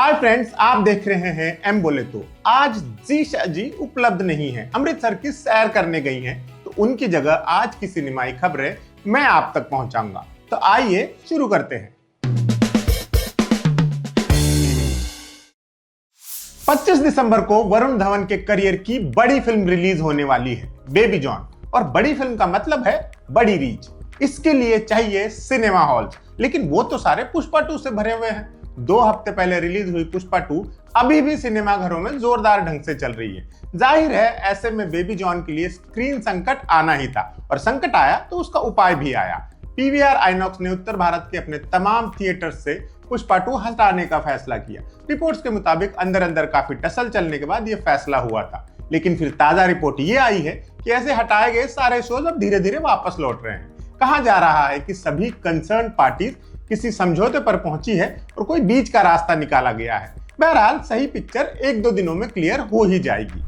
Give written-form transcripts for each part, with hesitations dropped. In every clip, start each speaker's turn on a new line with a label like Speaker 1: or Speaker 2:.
Speaker 1: Hi friends, आप देख रहे हैं एम बोले तो। आज जीशा जी उपलब्ध नहीं है, अमृतसर की सैर करने गई हैं, तो उनकी जगह आज की सिनेमाई खबरें मैं आप तक पहुंचाऊंगा। तो आइए शुरू करते हैं। 25 दिसंबर को वरुण धवन के करियर की बड़ी फिल्म रिलीज होने वाली है, बेबी जॉन। और बड़ी फिल्म का मतलब है बड़ी रीच। इसके लिए चाहिए सिनेमा हॉल्स, लेकिन वो तो सारे पुष्पा 2 से भरे हुए हैं। 2 हफ्ते पहले रिलीज हुई पुष्पा 2 अभी भी सिनेमा घरों में जोरदार ढंग से चल रही है। जाहिर है ऐसे में बेबी जॉन के लिए स्क्रीन संकट आना ही था, और संकट आया तो उसका उपाय भी आया। पीवीआर आइनॉक्स ने उत्तर भारत के अपने तमाम थिएटर्स से पुष्पा 2 हटाने का फैसला किया। रिपोर्ट्स के मुताबिक अंदर अंदर काफी टसल चलने के बाद यह फैसला हुआ था, लेकिन फिर ताजा रिपोर्ट ये आई है कि ऐसे हटाए गए सारे शोज अब धीरे धीरे वापस लौट रहे हैं। कहा जा रहा है कि सभी कंसर्न पार्टीज किसी समझौते पर पहुंची है और कोई बीच का रास्ता निकाला गया है। बहरहाल सही पिक्चर 1-2 दिनों में क्लियर हो ही जाएगी।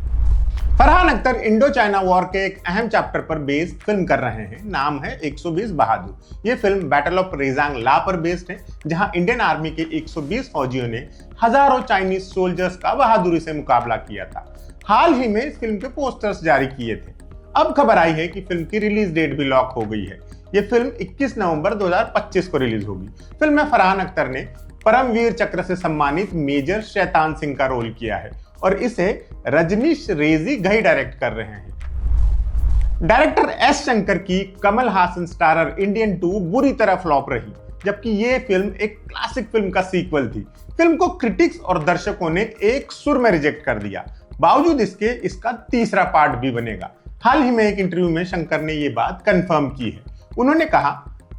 Speaker 1: Farhan Akhtar Indo China war के एक अहम चैप्टर पर बेस्ड फिल्म कर रहे हैं। नाम है 120 बहादुर। ये फिल्म बैटल ऑफ रेजांग ला पर बेस्ड है, जहां इंडियन आर्मी के 120 फौजियों ने हजारों चाइनीज सोल्जर्स का बहादुरी से मुकाबला किया था। हाल ही में इस फिल्म के पोस्टर्स जारी किए थे। अब खबर आई है कि फिल्म की रिलीज डेट भी लॉक हो गई है। ये फिल्म 21 नवंबर 2025 को रिलीज होगी। फिल्म में फरहान अख्तर ने परमवीर चक्र से सम्मानित मेजर शैतान सिंह का रोल किया है, और इसे रजनीश रेजी घई डायरेक्ट कर रहे हैं। डायरेक्टर एस शंकर की कमल हासन स्टारर इंडियन 2 बुरी तरह फ्लॉप रही, जबकि ये फिल्म एक क्लासिक फिल्म का सीक्वल थी। फिल्म को क्रिटिक्स और दर्शकों ने एक सुर में रिजेक्ट कर दिया। बावजूद इसके इसका तीसरा पार्ट भी बनेगा। हाल ही में एक इंटरव्यू में शंकर ने ये बात कंफर्म की है। उन्होंने कहा,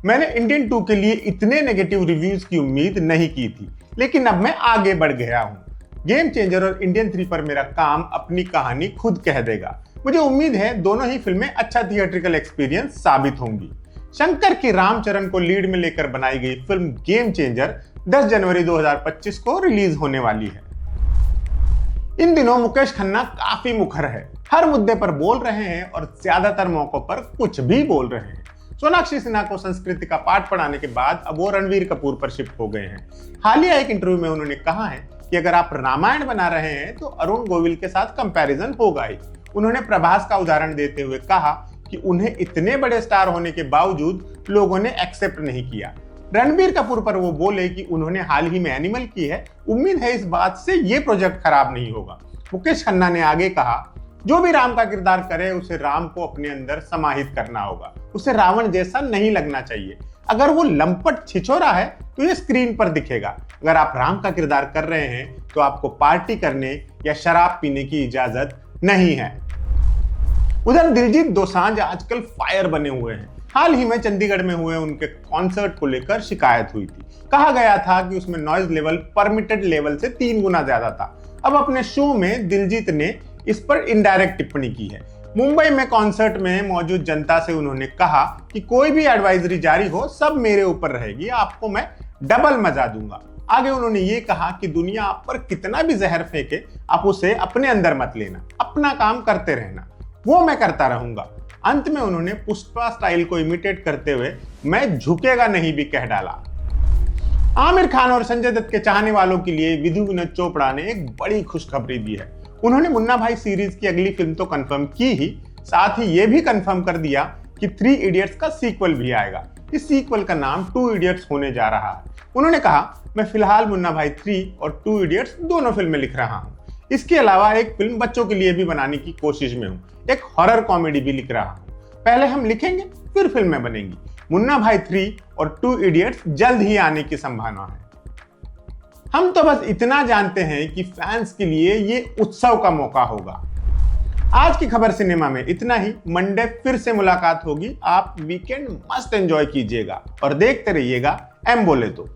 Speaker 1: मैंने इंडियन 2 के लिए इतने नेगेटिव रिव्यूज की उम्मीद नहीं की थी, लेकिन अब मैं आगे बढ़ गया हूं। गेम चेंजर और इंडियन 3 पर मेरा काम अपनी कहानी खुद कह देगा। मुझे उम्मीद है दोनों ही फिल्में अच्छा थिएट्रिकल एक्सपीरियंस साबित होंगी। शंकर की रामचरण को लीड में लेकर बनाई गई फिल्म गेम चेंजर 10 जनवरी 2025 को रिलीज होने वाली है। इन दिनों मुकेश खन्ना काफी मुखर है, हर मुद्दे पर बोल रहे हैं और ज्यादातर मौकों पर कुछ भी बोल रहे हैं। सोनाक्षी सिन्हा को संस्कृति का पाठ पढ़ाने के बाद अब वो रणवीर कपूर पर शिफ्ट हो गए हैं। हालिया एक इंटरव्यू में उन्होंने कहा है कि अगर आप रामायण बना रहे हैं तो अरुण गोविल के साथ कंपैरिजन होगा ही। उन्होंने प्रभास का उदाहरण देते हुए कहा कि उन्हें इतने बड़े स्टार होने के बावजूद लोगों ने एक्सेप्ट नहीं किया। रणबीर कपूर पर वो बोले कि उन्होंने हाल ही में एनिमल की है, उम्मीद है इस बात से ये प्रोजेक्ट खराब नहीं होगा। मुकेश खन्ना ने आगे कहा, जो भी राम का किरदार करे उसे राम को अपने अंदर समाहित करना होगा, उसे रावण जैसा नहीं लगना चाहिए। अगर वो लंपट छिछोरा है तो ये स्क्रीन पर दिखेगा। अगर आप राम का किरदार कर रहे हैं तो आपको पार्टी करने या शराब पीने की इजाजत नहीं है। उधर दिलजीत दोसांझ आजकल फायर बने हुए हैं। हाल ही में चंडीगढ़ में हुए उनके कॉन्सर्ट को लेकर शिकायत हुई थी। कहा गया था कि उसमें नॉइज लेवल परमिटेड लेवल से 3 गुना ज्यादा था। अब अपने शो में दिलजीत ने इस पर इनडायरेक्ट टिप्पणी की है। मुंबई में कॉन्सर्ट में मौजूद जनता से उन्होंने कहा कि कोई भी एडवाइजरी जारी हो सब मेरे ऊपर रहेगी, आपको मैं डबल मजा दूंगा। आगे उन्होंने ये कहा कि दुनिया आप पर कितना भी जहर फेंके, आप उसे अपने अंदर मत लेना, अपना काम करते रहना, वो मैं करता रहूंगा। अंत में उन्होंने पुष्पा स्टाइल को इमिटेट करते हुए मैं झुकेगा नहीं भी कह डाला। आमिर खान और संजय दत्त के चाहने वालों के लिए विधु विनोद चोपड़ा ने एक बड़ी खुशखबरी दी है। उन्होंने मुन्ना भाई सीरीज की अगली फिल्म तो कंफर्म की ही, साथ ही ये भी कंफर्म कर दिया कि 3 इडियट्स का सीक्वल भी आएगा। इस सीक्वल का नाम 2 इडियट्स होने जा रहा है। उन्होंने कहा, मैं फिलहाल मुन्ना भाई 3 और 2 इडियट्स दोनों फिल्में लिख रहा हूँ। इसके अलावा एक फिल्म बच्चों के लिए भी बनाने की कोशिश में हूँ, एक हॉरर कॉमेडी भी लिख रहा हूँ। पहले हम लिखेंगे फिर फिल्में बनेंगी। मुन्ना भाई 3 और 2 इडियट्स जल्द ही आने की संभावना है। हम तो बस इतना जानते हैं कि फैंस के लिए ये उत्सव का मौका होगा। आज की खबर सिनेमा में इतना ही। मंडे फिर से मुलाकात होगी। आप वीकेंड मस्त एंजॉय कीजिएगा और देखते रहिएगा एम बोले तो।